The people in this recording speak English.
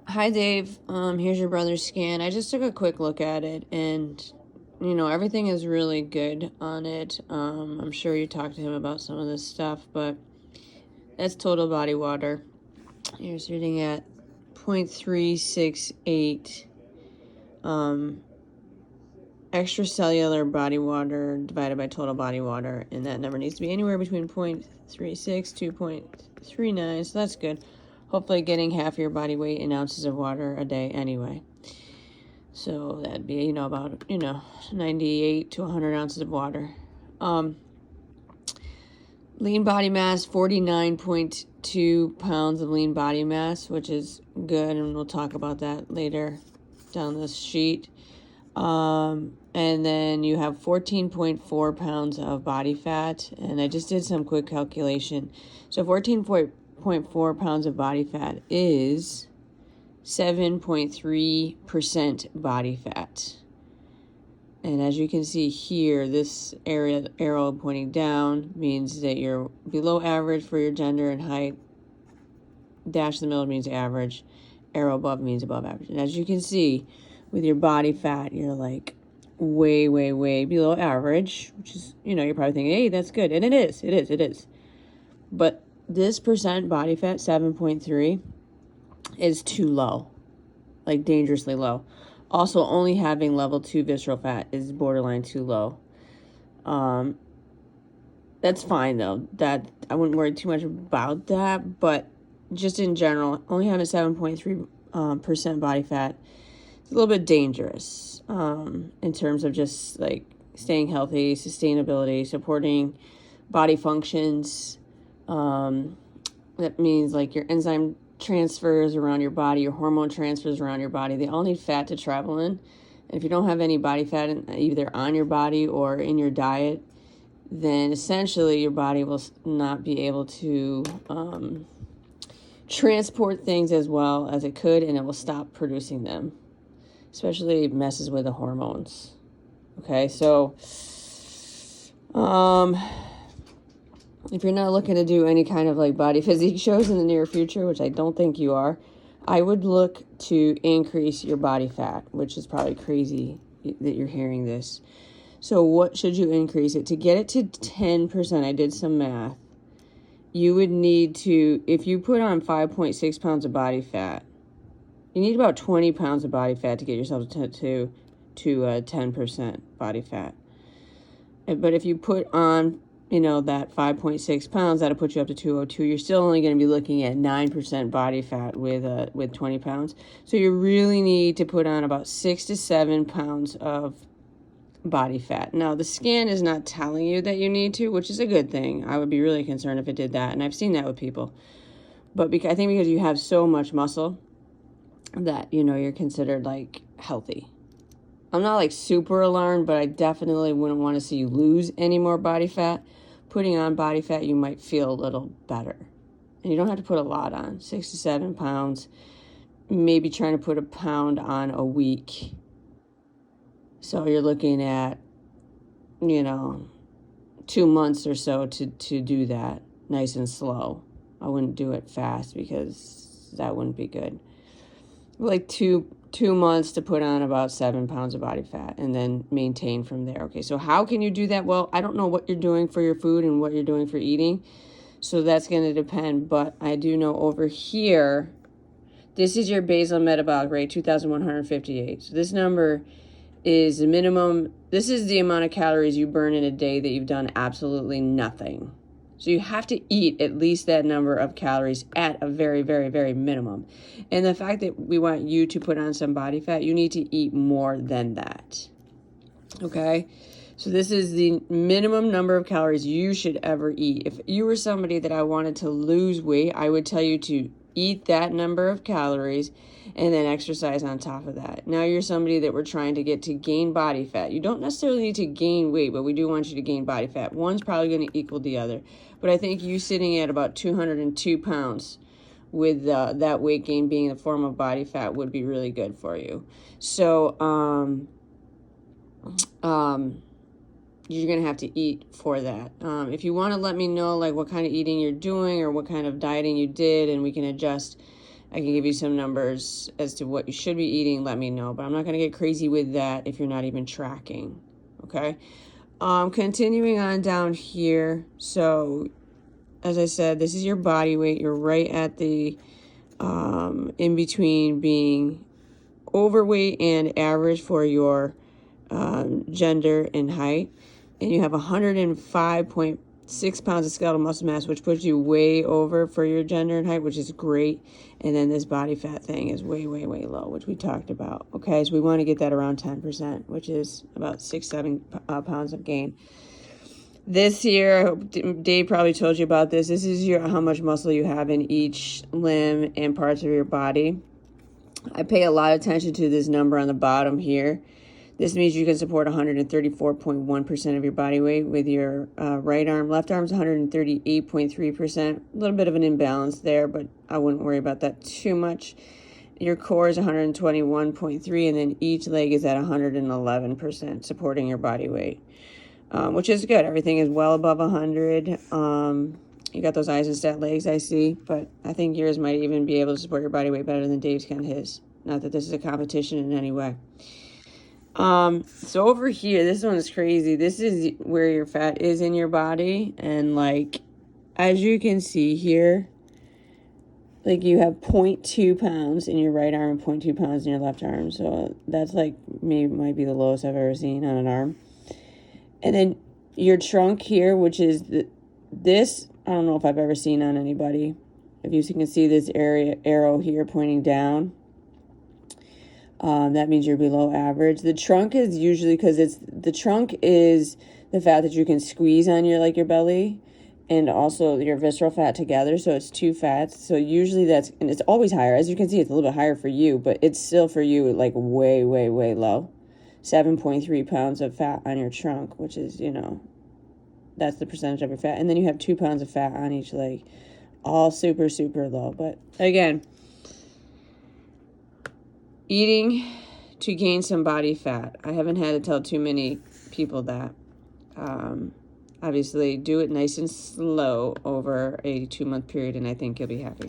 Hi, Dave. Here's your brother's scan. I just took a quick look at it, and everything is really good on it. I'm sure you talked to him about some of this stuff, but that's total body water. You're sitting at 0.368 extracellular body water divided by total body water, and that number needs to be anywhere between 0.36 to 0.39, so that's good. Hopefully getting half your body weight in ounces of water a day anyway. So that'd be, about, 98 to 100 ounces of water. Lean body mass, 49.2 pounds of lean body mass, which is good, and we'll talk about that later down this sheet. And then you have 14.4 pounds of body fat, and I just did some quick calculation. So 14.4 pounds of body fat is 7.3% body fat. And as you can see here, this arrow pointing down means that you're below average for your gender and height. Dash in the middle means average. Arrow above means above average. And as you can see, with your body fat, you're like way, way, way below average, which is, you're probably thinking, hey, that's good. And it is. But this percent body fat, 7.3, is too low, like dangerously low. Also, only having level 2 visceral fat is borderline too low. That's fine, though. That I wouldn't worry too much about that, but just in general, only having 7.3% body fat is a little bit dangerous in terms of just like staying healthy, sustainability, supporting body functions. That means like your enzyme transfers around your body, your hormone transfers around your body. They all need fat to travel in. And if you don't have any body fat either on your body or in your diet, then essentially your body will not be able to transport things as well as it could, and it will stop producing them. Especially messes with the hormones. Okay, so if you're not looking to do any kind of like body physique shows in the near future, which I don't think you are, I would look to increase your body fat, which is probably crazy that you're hearing this. So what should you increase it? To get it to 10%, I did some math. You would need to, if you put on 5.6 pounds of body fat, you need about 20 pounds of body fat to get yourself to 10% body fat. But if you put on that 5.6 pounds, that'll put you up to 202. You're still only going to be looking at 9% body fat with 20 pounds. So you really need to put on about 6 to 7 pounds of body fat. Now, the scan is not telling you that you need to, which is a good thing. I would be really concerned if it did that, and I've seen that with people. But I think because you have so much muscle that, you're considered like healthy. I'm not like super alarmed, but I definitely wouldn't want to see you lose any more body fat. Putting on body fat, you might feel a little better. And you don't have to put a lot on, 6 to 7 pounds, maybe trying to put a pound on a week. So you're looking at, 2 months or so to do that nice and slow. I wouldn't do it fast because that wouldn't be good. Like two months to put on about 7 pounds of body fat and then maintain from there. Okay, so how can you do that? Well, I don't know what you're doing for your food and what you're doing for eating, so that's going to depend. But I do know over here, this is your basal metabolic rate, 2,158. So this number is the minimum. This is the amount of calories you burn in a day that you've done absolutely nothing. So you have to eat at least that number of calories at a very, very, very minimum. And the fact that we want you to put on some body fat, you need to eat more than that. Okay? So this is the minimum number of calories you should ever eat. If you were somebody that I wanted to lose weight, I would tell you to eat that number of calories and then exercise on top of that. Now you're somebody that we're trying to get to gain body fat. You don't necessarily need to gain weight, but we do want you to gain body fat. One's probably going to equal the other. But I think you sitting at about 202 pounds with that weight gain being in the form of body fat would be really good for you. So you're going to have to eat for that. If you want to let me know like what kind of eating you're doing or what kind of dieting you did, and we can adjust I can give you some numbers as to what you should be eating. Let me know. But I'm not going to get crazy with that if you're not even tracking. Okay? Continuing on down here. So, as I said, this is your body weight. You're right at the in between being overweight and average for your gender and height. And you have 105.6 pounds of skeletal muscle mass, which puts you way over for your gender and height, which is great. And then this body fat thing is way, way, way low, which we talked about. Okay, so we want to get that around 10%, which is about 6-7 pounds of gain. This here, Dave probably told you about this. This is how much muscle you have in each limb and parts of your body. I pay a lot of attention to this number on the bottom here. This means you can support 134.1% of your body weight with your right arm. Left arm's 138.3%. A little bit of an imbalance there, but I wouldn't worry about that too much. Your core is 121.3, and then each leg is at 111%, supporting your body weight, which is good. Everything is well above 100. You got those Aisenstat legs, I see, but I think yours might even be able to support your body weight better than Dave's can his. Not that this is a competition in any way. So over here, this one's crazy. This is where your fat is in your body. And like, as you can see here, like you have 0.2 pounds in your right arm and 0.2 pounds in your left arm. So that's like, maybe might be the lowest I've ever seen on an arm. And then your trunk here, which is this, I don't know if I've ever seen on anybody. If you can see this arrow here pointing down. That means you're below average. The trunk is usually because the trunk is the fat that you can squeeze on your belly and also your visceral fat together. So it's two fats. So usually and it's always higher. As you can see, it's a little bit higher for you, but it's still for you like way, way, way low. 7.3 pounds of fat on your trunk, which is, that's the percentage of your fat. And then you have 2 pounds of fat on each leg. All super, super low. But again, eating to gain some body fat. I haven't had to tell too many people that. Obviously, do it nice and slow over a 2-month period, and I think you'll be happy.